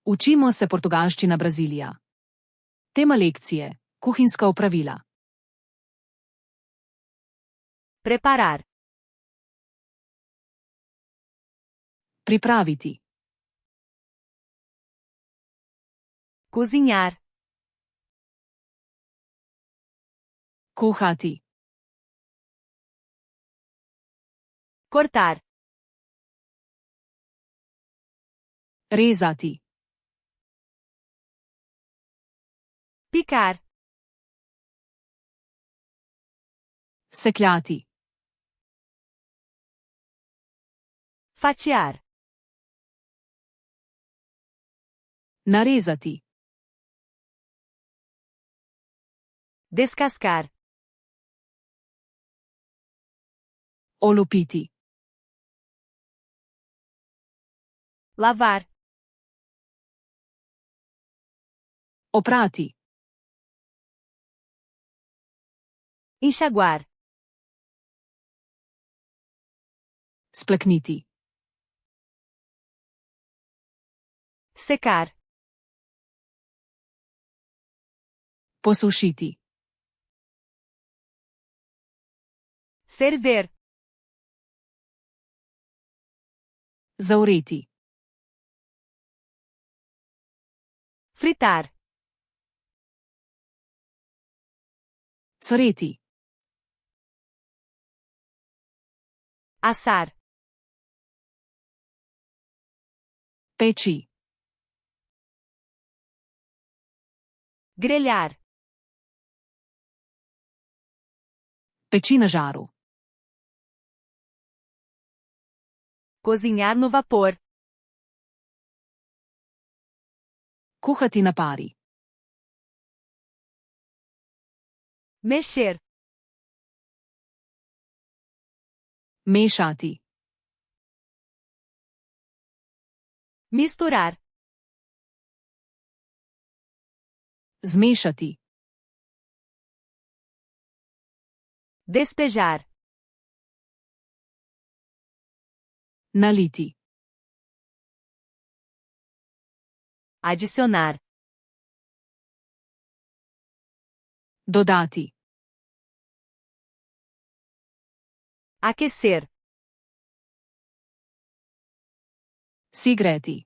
Učimo se portugalščina Brazilija. Tema lekcije: kuhinjska opravila. Preparar. Pripraviti. Cozinhar. Kuhati. Cortar. Rezati. Picar. Sekljati. Fatiar. Narezati. Descascar. Olupiti. Lavar. Oprati. Enxaguar. Splakniti. Secar. Posušiti. Ferver. Zavreti. Fritar. Coreti. Assar. Peči. Grelhar. Peči na žaru. Cozinhar no vapor. Kuhati na pari. Mexer. Mešati. Misturar. Zmešati. Despejar. Naliti. Adicionar. Dodati. Aquecer. Sigreti.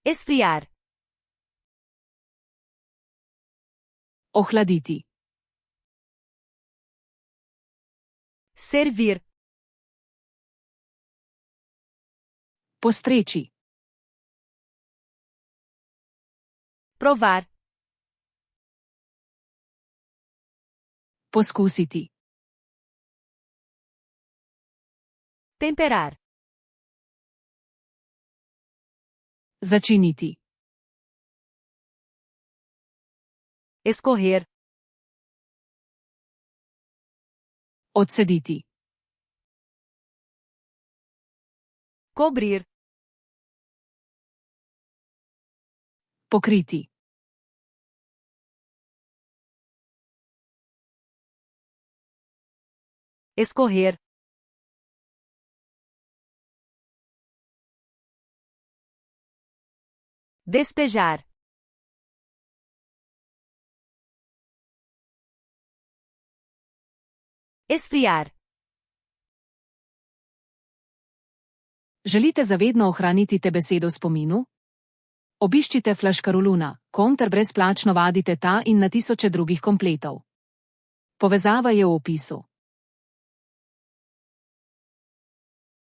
Esfriar. Ohladiti. Servir. Postreči. Provar. Poskusiti. Temperar. Začiniti. Escorrer. Odcediti. Cobrir. Pokriti. Escorrer. Despejar. Esfriar. Želite zavedno ohraniti te besede v spominu? Obiščite Flaškaroluna, ter brezplačno vadite ta in na tisoče drugih kompletov. Povezava je v opisu.